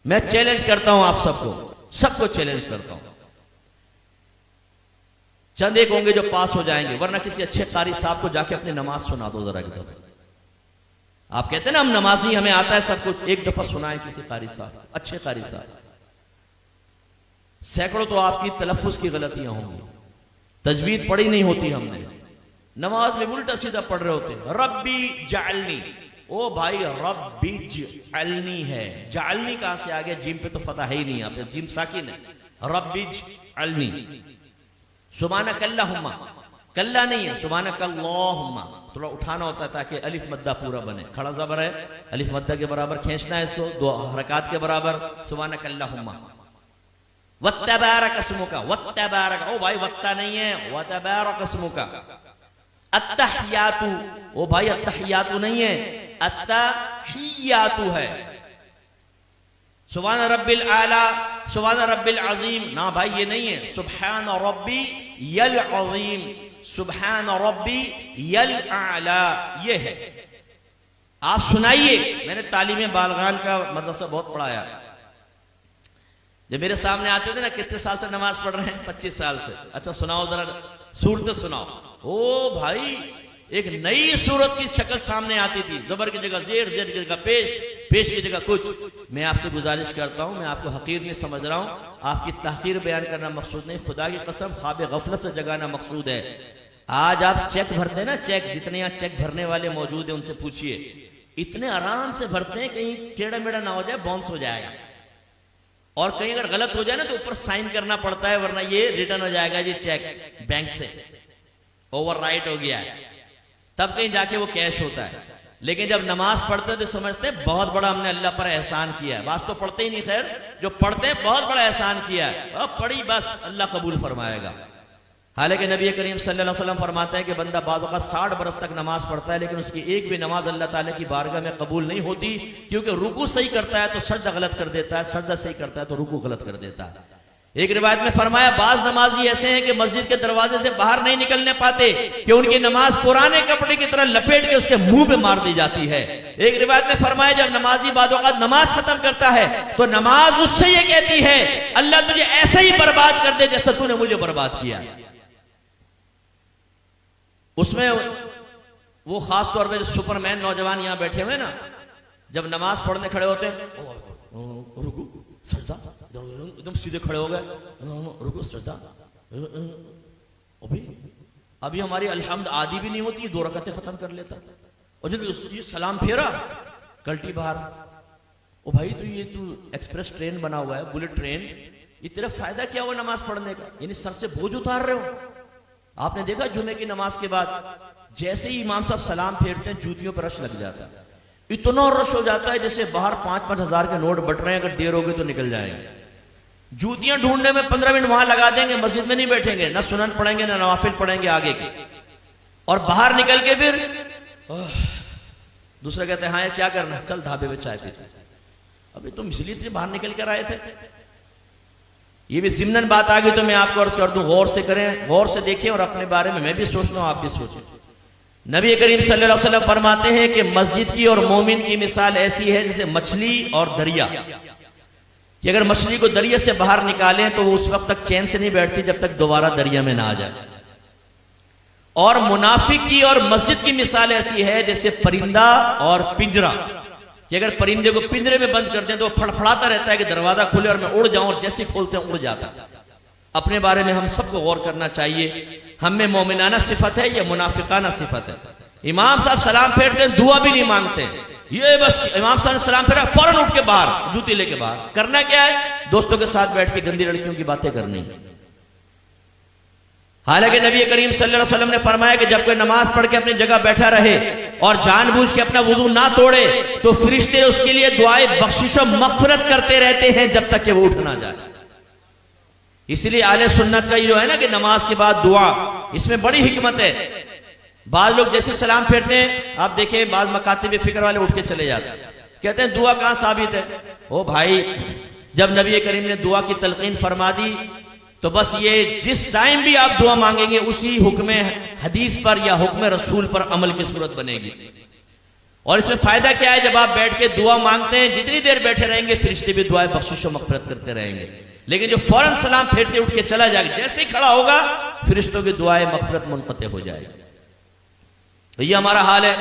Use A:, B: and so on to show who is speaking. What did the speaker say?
A: मैं चैलेंज करता हूं आप सबको चैलेंज करता हूं। चंद एक होंगे जो पास हो जाएंगे, वरना किसी अच्छे कारी साहब को जाके अपनी नमाज सुना दो जरा एक दफा। आप कहते हैं ना हम नमाजी, हमें आता है सब कुछ, एक दफा सुनाए किसी कारी साहब, अच्छे कारी साहब। सैकड़ों तो आपकी तलफ्फुज की गलतियां होंगी, तजवीद पढ़ी नहीं होती हमने, नमाज में उल्टा सीधा पढ़ रहे होते। रब्बी जालनी, ओ भाई रब्बी जालनी है, जालनी कहां से आ गया? जीम पे तो फतह है ही नहीं, आप जीम साकिन है। रब्बी जालनी, सुबाना कल्लाहुम्मा, कल्ला नहीं है, सुबाना कल्लाहुम्मा, थोड़ा उठाना होता है ताकि अलिफ मद्दा पूरा बने। खड़ा ज़बर है, अलिफ मद्दा के बराबर खींचना है इसको, दो हरकत के बराबर। सुबाना कल्लाहुम्मा, वत्तबारक अस्मुका, वत्तबारक, ओ भाई वत्ता नहीं है, वत्तबारक अस्मुका। अत्तहियातु, ओ भाई अत्तहियातु नहीं है, अत्तहियातु है। सुभान रब्बिल आला, सुभान रब्बिल अजीम, ना भाई ये नहीं है, सुभान रब्बी यल अजीम, सुभान रब्बी यल आला, ये है। आप सुनाइए। मैंने तालीम बालगान का मदरसा बहुत पढ़ाया। जब मेरे सामने आते थे ना, कितने साल से नमाज पढ़ रहे हैं? 25 साल से। अच्छा सुनाओ जरा सूरत सुनाओ। ओ भाई एक नई सूरत की शक्ल सामने आती थी, जबर की जगह जेर, जेर की जगह पेश, पेश की जगह कुछ। मैं आपसे गुजारिश करता हूं, मैं आपको हकीर नहीं समझ रहा हूं, आपकी तहकीर बयान करना मकसूद नहीं, खुदा की कसम ख्वाब गफलत से जगाना मकसूद है। आज आप चेक भरते हैं ना, चेक, जितने यहाँ चेक भरने वाले मौजूद हैं उनसे पूछिए, इतने आराम से भरते हैं, कहीं टेढ़ा मेढ़ा ना हो जाए, बाउंस हो जाएगा। और कहीं अगर गलत हो जाए ना तो ऊपर साइन करना पड़ता है, वरना ये रिटर्न हो जाएगा ये चेक बैंक से, ओवरराइट हो गया है, तब कहीं जाके वो कैश होता है। लेकिन जब नमाज पढ़ते तो समझते हैं बहुत बड़ा हमने अल्लाह पर एहसान किया है। बात तो पढ़ते ही नहीं, खैर जो पढ़ते हैं बहुत बड़ा एहसान किया है, अब पढ़ी बस अल्लाह कबूल फरमाएगा। हालांकि नबी करीम सल्लल्लाहु अलैहि वसल्लम फरमाते हैं कि बंदा बाज़ औक़ात 60 बरस तक नमाज पढ़ता है, लेकिन उसकी एक भी नमाज अल्लाह ताला की बारगाह में कबूल नहीं होती, क्योंकि रुकू सही करता है तो सजदा गलत कर देता है, सजदा सही करता है तो रुकू गलत कर देता है। एक रिवायत में फरमाया, बाज नमाजी ऐसे हैं कि मस्जिद के दरवाजे से बाहर नहीं निकलने पाते कि उनकी नमाज पुराने कपड़े की तरह लपेट के उसके मुंह पे मार दी जाती है। एक रिवायत में फरमाया, जब नमाजी बाज़ औक़ात नमाज खत्म करता है तो नमाज उससे ये कहती है, अल्लाह तुझे ऐसे ही बर्बाद कर दे जैसे तूने मुझे बर्बाद किया। उसमें वो खास तौर पे सुपरमैन नौजवान यहां बैठे हुए ना, जब नमाज पढ़ने खड़े होते हैं, रुकू सजदा, एकदम सीधे खड़े हो गए, रुकू सजदा, अभी हमारी अल्हम्द आदि भी नहीं होती, 2 रकअतें खत्म कर लेता। और जब ये सलाम फेरा, कल्टी बाहर, ओ भाई तो ये तू एक्सप्रेस ट्रेन बना हुआ है, बुलेट ट्रेन, ये तेरा फायदा क्या हुआ नमाज पढ़ने का? यानी सर से बोझ उतार रहे हो। आपने देखा जुमे की नमाज के बाद जैसे ही इमाम साहब सलाम फेरते हैं, जूतियों पर रश लग जाता है, इतना रश हो जाता है जैसे बाहर 5-5 हजार के नोट बट रहे हैं, अगर देर होगी तो निकल जाएंगे। जूतियां ढूंढने में 15 मिनट वहां लगा देंगे, मस्जिद में नहीं बैठेंगे, ना सुनन पढ़ेंगे ना नवाफिल पढ़ेंगे आगे के, और बाहर निकल के फिर दूसरा कहते हैं, हाँ यार क्या करना, चल ढाबे में चाय पीते। अभी तुम इसलिए बाहर निकल कर आए थे। ये भी ज़िम्नन बात आ गई तो मैं आपको अर्ज कर दूं, गौर से करें, गौर से देखें, और अपने बारे में मैं भी सोचता हूं, आप भी सोचें। नबी करीम सल्लल्लाहु अलैहि वसल्लम फरमाते हैं कि मस्जिद की और मोमिन की मिसाल ऐसी है जैसे मछली और दरिया, कि अगर मछली को दरिया से बाहर निकालें तो वो उस वक्त तक चैन से नहीं बैठती जब तक दोबारा दरिया में ना आ जाए। और मुनाफिक की और मस्जिद की मिसाल ऐसी है जैसे परिंदा और पिंजरा, कि अगर परिंदे को पिंजरे में बंद कर दें तो फड़फड़ाता रहता है कि दरवाजा खुले और मैं उड़ जाऊं, और जैसे खोलते हैं उड़ जाता है। अपने बारे में हम सबको गौर करना चाहिए, हम में मोमिनाना सिफत है या मुनाफिकाना सिफत है। इमाम साहब सलाम फेरते हैं, दुआ भी नहीं मांगते, ये बस इमाम साहब ने सलाम फेरा, फौरन उठ के बाहर, जूती लेके बाहर। करना क्या है? दोस्तों के साथ बैठ के गंदी लड़कियों की बातें करनी। हालांकि नबी करीम सल्लल्लाहु अलैहि वसल्लम ने फरमाया कि जब कोई नमाज पढ़ के अपनी जगह बैठा रहे और जानबूझ के अपना वुजू ना तोड़े तो फरिश्ते उसके लिए दुआए बख्शिश और मग़फ़िरत करते रहते हैं जब तक कि वो उठ ना जाए। इसलिए आले सुन्नत का जो है ना कि नमाज के बाद दुआ, इसमें बड़ी हिकमत है। बाज लोग जैसे सलाम फेरते हैं, आप देखें बाज मकातिब फिक्र वाले उठ के चले जाते हैं, कहते हैं दुआ कहां साबित है? ओ भाई, जब नबी करीम ने दुआ की तलकीन फरमा दी तो बस ये जिस टाइम भी आप दुआ मांगेंगे उसी हुक्म हदीस पर या हुक्म रसूल पर अमल की सूरत बनेगी। और इसमें फायदा क्या है, जब आप बैठ के दुआ मांगते हैं, जितनी देर बैठे रहेंगे फरिश्ते भी दुआएं बख्शिश और मगफिरत करते रहेंगे। लेकिन जो फौरन सलाम फेरते उठ के चला जाएगा, जैसे ही खड़ा होगा फरिश्तों की दुआएं मगफिरत मुनक़ते हो जाएगी। तो ये हमारा हाल है।